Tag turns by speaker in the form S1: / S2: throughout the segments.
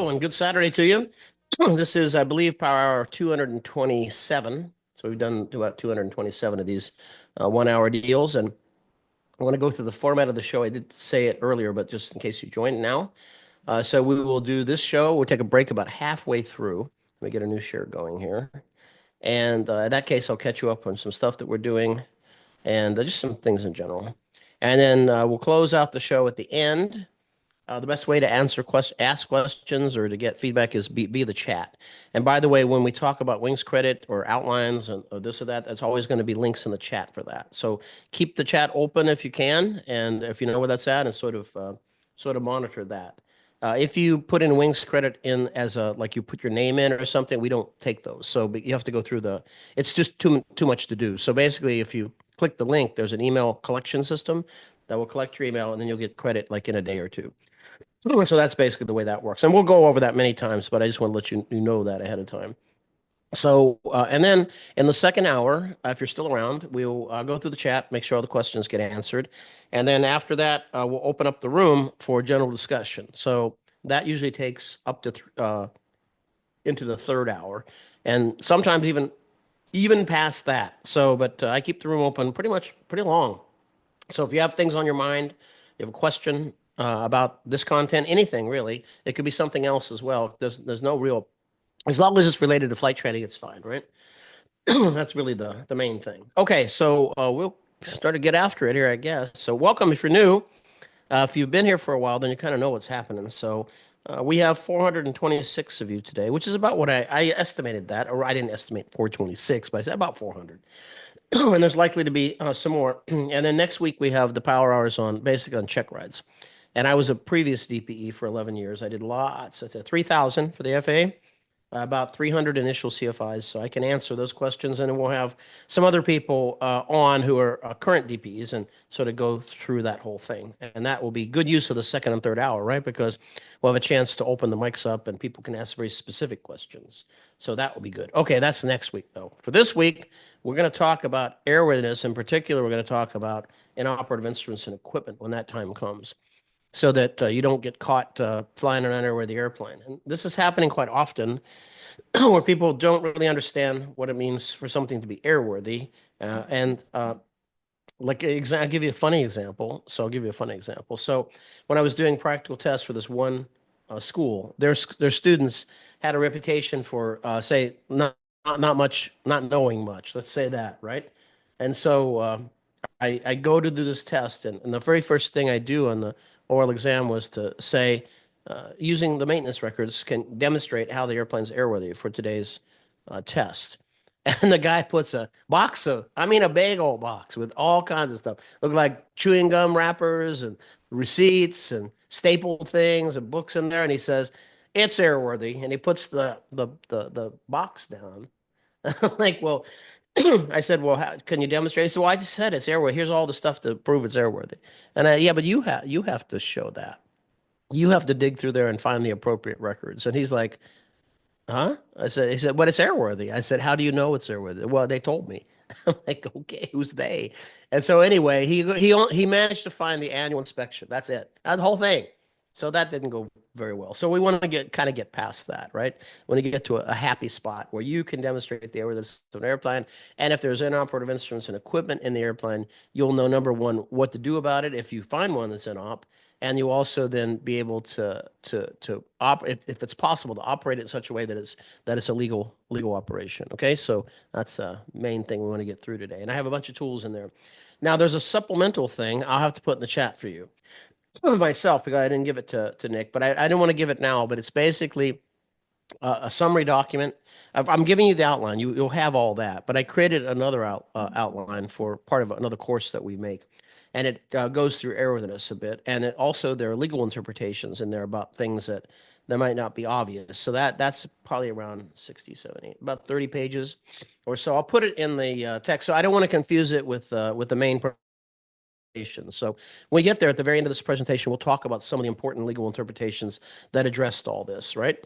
S1: and good Saturday to you. This is, I believe, Power Hour 227. So we've done about 227 of these 1 hour deals. And I want to go through the format of the show. I did say it earlier, but just in case you joined now. So we will do this show. We'll take a break about halfway through. Let me get a new share going here. And in that case, I'll catch you up on some stuff that we're doing and just some things in general. And then we'll close out the show at the end. The best way to ask questions or to get feedback is be the chat. And by the way, when we talk about Wings credit or outlines and or this or that, that's always going to be links in the chat for that. So keep the chat open if you can, and if you know where that's at, and sort of monitor that. If you put in Wings credit in as a like you put your name in or something, we don't take those. So but you have to go through the. It's just too much to do. So basically, if you click the link, there's an email collection system that will collect your email, and then you'll get credit like in a day or two. So that's basically the way that works. And we'll go over that many times, but I just want to let you know that ahead of time. So, and then in the second hour, if you're still around, we'll go through the chat, make sure all the questions get answered. And then after that, we'll open up the room for general discussion. So that usually takes up to into the third hour, and sometimes even past that. So, but I keep the room open pretty long. So if you have things on your mind, you have a question about this content, anything really, it could be something else as well. There's no real, as long as it's related to flight training, it's fine, right? That's really the main thing. Okay, so we'll start to get after it here, I guess. So welcome if you're new. If you've been here for a while, then you kind of know what's happening. So we have 426 of you today, which is about what I estimated that, or I didn't estimate 426, but I said about 400. And there's likely to be some more. And then next week we have the power hours on basically on check rides. And I was a previous DPE for 11 years. I did lots. I did 3,000 for the FAA, about 300 initial CFIs. So I can answer those questions. And then we'll have some other people on who are current DPEs and sort of go through that whole thing. And that will be good use of the second and third hour, right? Because we'll have a chance to open the mics up and people can ask very specific questions. So that will be good. Okay, that's next week, though. For this week, we're going to talk about airworthiness. In particular, we're going to talk about inoperative instruments and equipment when that time comes, so that you don't get caught flying around there with the airplane. And this is happening quite often where people don't really understand what it means for something to be airworthy. And I'll give you a funny example. So I'll give you a funny example. So when I was doing practical tests for this one school, their students had a reputation for, say, not much, not knowing much. Let's say that, right? And so I go to do this test, and the very first thing I do on the oral exam was to say, using the maintenance records, can demonstrate how the airplane's airworthy for today's test. And the guy puts a a big old box with all kinds of stuff. Look like chewing gum wrappers and receipts and staple things and books in there. And he says, it's airworthy. And he puts the box down. I'm like, well, I said, well, how, can you demonstrate? He said, well, I just said it's airworthy. Here's all the stuff to prove it's airworthy. And yeah, but you have to show that. You have to dig through there and find the appropriate records. And he's like, huh? He said, but it's airworthy. I said, how do you know it's airworthy? Well, they told me. I'm like, okay, who's they? And so anyway, he managed to find the annual inspection. That's it. That whole thing. So that didn't go very well. So we want to get past that, right? Want to get to a happy spot where you can demonstrate the airworthiness of an airplane. And if there's inoperative instruments and equipment in the airplane, you'll know, number one, what to do about it if you find one that's in op, and you also then be able to operate, if it's possible, to operate it in such a way that it's a legal operation. Okay, so that's a main thing we want to get through today. And I have a bunch of tools in there. Now there's a supplemental thing I'll have to put in the chat for you myself, because I didn't give it to Nick, but I didn't want to give it now. But it's basically a summary document. I'm giving you the outline. You'll have all that, but I created another outline for part of another course that we make, and it goes through airworthiness a bit, and it also there are legal interpretations in there about things that might not be obvious. So that's probably around 60, 70, about 30 pages or so. I'll put it in the text, so I don't want to confuse it with the main presentation. So when we get there at the very end of this presentation, we'll talk about some of the important legal interpretations that addressed all this, right?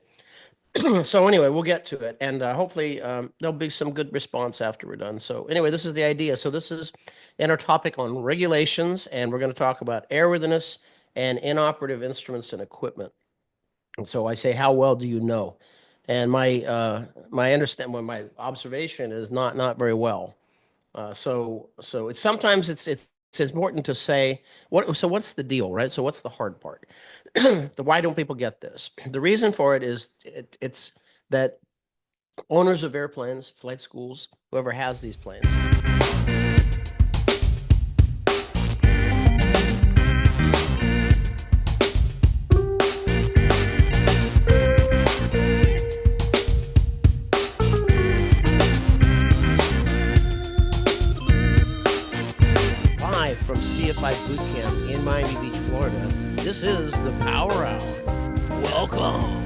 S1: So anyway, we'll get to it, and hopefully there'll be some good response after we're done. So anyway, this is the idea. So this is in our topic on regulations, and we're going to talk about airworthiness and inoperative instruments and equipment. And so I say, how well do you know? And my observation is not very well. So it's sometimes it's important to say what's the deal, right? So what's the hard part? Why don't people get this? The reason for it is it's that owners of airplanes, flight schools, whoever has these planes. 5 from CFI Boot Camp in Miami Beach, Florida. This is the Power Hour. Welcome.